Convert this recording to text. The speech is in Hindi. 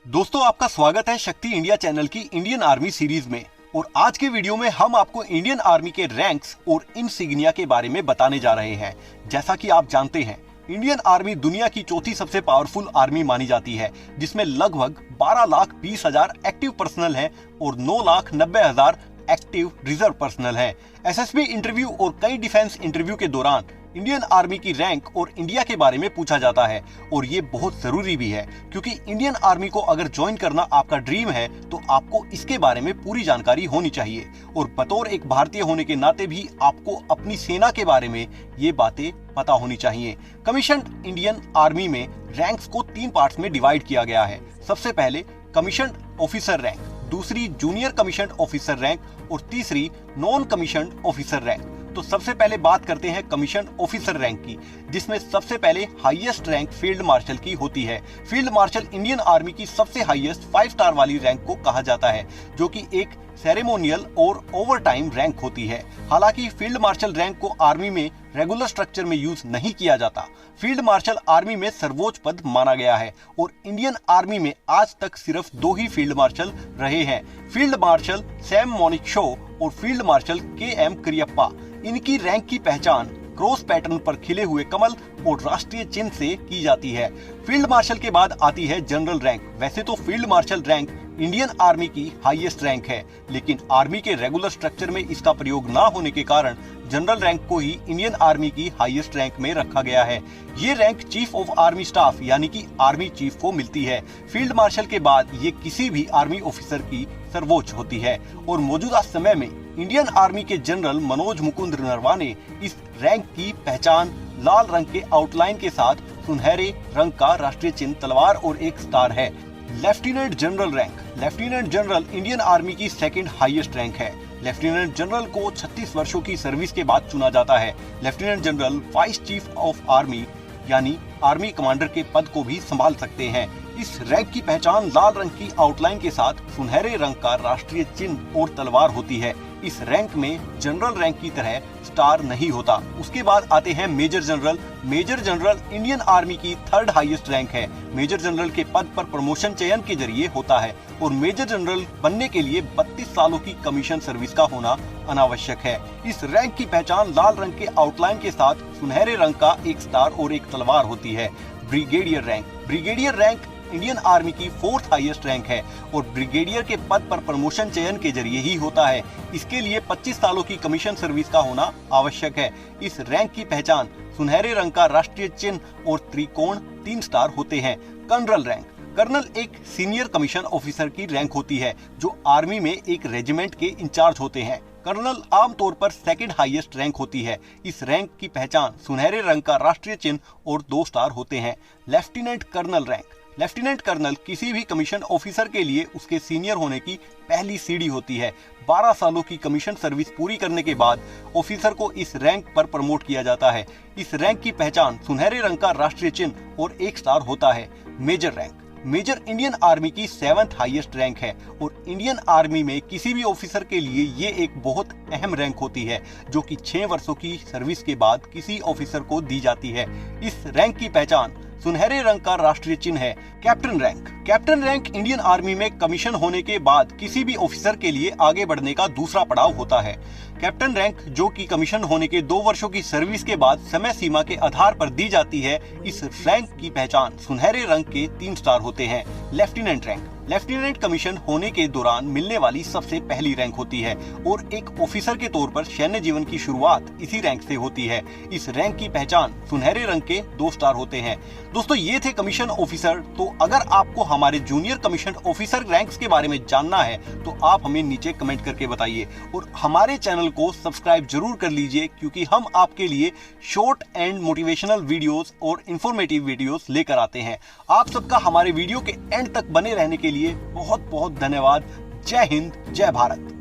दोस्तों, आपका स्वागत है शक्ति इंडिया चैनल की इंडियन आर्मी सीरीज में। और आज के वीडियो में हम आपको इंडियन आर्मी के रैंक्स और इनसिग्निया के बारे में बताने जा रहे हैं। जैसा कि आप जानते हैं, इंडियन आर्मी दुनिया की चौथी सबसे पावरफुल आर्मी मानी जाती है, जिसमें लगभग 12,20,000 एक्टिव पर्सनल हैं और 9,90,000 एक्टिव रिजर्व पर्सनल हैं। एसएसबी इंटरव्यू और कई डिफेंस इंटरव्यू के दौरान इंडियन आर्मी की रैंक और इंडिया के बारे में पूछा जाता है, और ये बहुत जरूरी भी है, क्योंकि इंडियन आर्मी को अगर ज्वाइन करना आपका ड्रीम है तो आपको इसके बारे में पूरी जानकारी होनी चाहिए। और बतौर एक भारतीय होने के नाते भी आपको अपनी सेना के बारे में ये बातें पता होनी चाहिए। कमीशन्ड इंडियन आर्मी में रैंक्स को 3 पार्ट्स में डिवाइड किया गया है। सबसे पहले कमीशन्ड ऑफिसर रैंक, दूसरी जूनियर कमीशन्ड ऑफिसर रैंक और तीसरी नॉन कमीशन्ड ऑफिसर रैंक। तो सबसे पहले बात करते हैं कमीशन ऑफिसर रैंक की, जिसमें सबसे पहले हाईएस्ट रैंक फील्ड मार्शल की होती है। फील्ड मार्शल इंडियन आर्मी की सबसे हाईएस्ट 5 स्टार वाली रैंक को कहा जाता है, जो कि एक सेरेमोनियल और ओवर टाइम रैंक होती है। हालांकि फील्ड मार्शल रैंक को आर्मी में रेगुलर स्ट्रक्चर में यूज नहीं किया जाता। फील्ड मार्शल आर्मी में सर्वोच्च पद माना गया है और इंडियन आर्मी में आज तक सिर्फ 2 ही फील्ड मार्शल रहे हैं, फील्ड मार्शल सैम मोनिकशो और फील्ड मार्शल के.एम. करियप्पा। इनकी रैंक की पहचान क्रॉस पैटर्न पर खिले हुए कमल और राष्ट्रीय चिन्ह से की जाती है। फील्ड मार्शल के बाद आती है जनरल रैंक। वैसे तो field marshal rank Indian army की हाईएस्ट रैंक है, लेकिन आर्मी के रेगुलर स्ट्रक्चर में इसका प्रयोग ना होने के कारण जनरल रैंक को ही इंडियन आर्मी की हाईएस्ट रैंक में रखा गया है। ये rank chief of army staff यानी कि आर्मी चीफ को मिलती है। फील्ड मार्शल के बाद ये किसी भी आर्मी ऑफिसर की सर्वोच्च होती है। और मौजूदा समय में इंडियन आर्मी के जनरल मनोज मुकुंद नरवाने इस रैंक की पहचान लाल रंग के आउटलाइन के साथ सुनहरे रंग का राष्ट्रीय चिन्ह तलवार और एक स्टार है। Lieutenant general rank, lieutenant general Indian army की सेकंड हाईएस्ट रैंक है। लेफ्टिनेंट जनरल को 36 वर्षों की सर्विस के बाद चुना जाता है। Lieutenant general vice chief of army यानी आर्मी कमांडर के पद को भी संभाल सकते हैं। इस रैंक की पहचान लाल रंग की आउटलाइन के साथ सुनहरे रंग का राष्ट्रीय चिन्ह और तलवार होती है। इस रैंक में जनरल रैंक की तरह स्टार नहीं होता। उसके बाद आते हैं major general. Major general Indian army की 3rd हाईएस्ट रैंक है। मेजर जनरल के पद पर प्रमोशन चयन के जरिए होता है और मेजर जनरल बनने के लिए 32 सालों की कमीशन सर्विस का होना अनावश्यक है। इस रैंक की पहचान लाल रंग के आउटलाइन के साथ सुनहरे रंग का एक स्टार और एक तलवार होती है। Brigadier rank, brigadier rank Indian army की 4th हाईएस्ट रैंक है और ब्रिगेडियर के पद पर प्रमोशन चयन के जरिए ही होता है। इसके लिए 25 सालों की कमीशन सर्विस का होना आवश्यक है। इस रैंक की पहचान सुनहरे रंग का राष्ट्रीय चिन्ह और त्रिकोण 3 स्टार होते हैं। कर्नल रैंक, कर्नल एक सीनियर कमीशन ऑफिसर की रैंक होती है, जो आर्मी में एक रेजिमेंट के इंचार्ज होते हैं। कर्नल आमतौर पर 2nd हाईएस्ट रैंक होती है। इस रैंक की पहचान सुनहरे रंग का राष्ट्रीय चिन्ह और 2 स्टार होते हैं। Lieutenant colonel rank, lieutenant colonel किसी भी कमीशन ऑफिसर के लिए उसके सीनियर होने की पहली सीढ़ी होती है। 12 सालों की कमीशन सर्विस पूरी करने के बाद ऑफिसर को इस रैंक पर प्रमोट किया जाता है। इस रैंक की पहचान सुनहरे रंग का राष्ट्रीय चिन्ह और 1 स्टार होता है। Major rank, major Indian army की 7th हाईएस्ट रैंक है और इंडियन आर्मी में किसी भी ऑफिसर के लिए ये एक बहुत अहम रैंक होती है, जो कि 6 वर्षों की सर्विस के बाद किसी ऑफिसर को दी जाती है। इस रैंक की पहचान सुनहरे रंग का राष्ट्रीय चिन्ह है। Captain rank, captain rank Indian army में कमीशन होने के बाद किसी भी ऑफिसर के लिए आगे बढ़ने का दूसरा पड़ाव होता है। कैप्टन रैंक, जो कि कमीशन होने के 2 वर्षों की सर्विस के बाद समय सीमा के आधार पर दी जाती है, इस रैंक की पहचान सुनहरे रंग के 3 स्टार होते हैं। लेफ्टिनेंट रैंक, लेफ्टिनेंट कमीशन होने के दौरान मिलने वाली सबसे पहली रैंक होती है और एक ऑफिसर के तौर पर सैन्य जीवन की शुरुआत इसी रैंक से होती है। इस रैंक की पहचान सुनहरे रंग के 2 स्टार होते हैं। दोस्तों, ये थे कमीशन ऑफिसर। तो अगर आपको हमारे जूनियर कमीशन ऑफिसर रैंक्स के बारे में जानना है तो आप हमें नीचे कमेंट करके बताइए और हमारे चैनल को सब्सक्राइब जरूर कर लीजिए, क्योंकि हम आपके लिए शॉर्ट एंड मोटिवेशनल वीडियोस और इंफॉर्मेटिव वीडियोस लेकर आते हैं। आप सबका हमारे वीडियो के एंड तक बने रहने के लिए बहुत बहुत धन्यवाद। जय हिंद, जय भारत।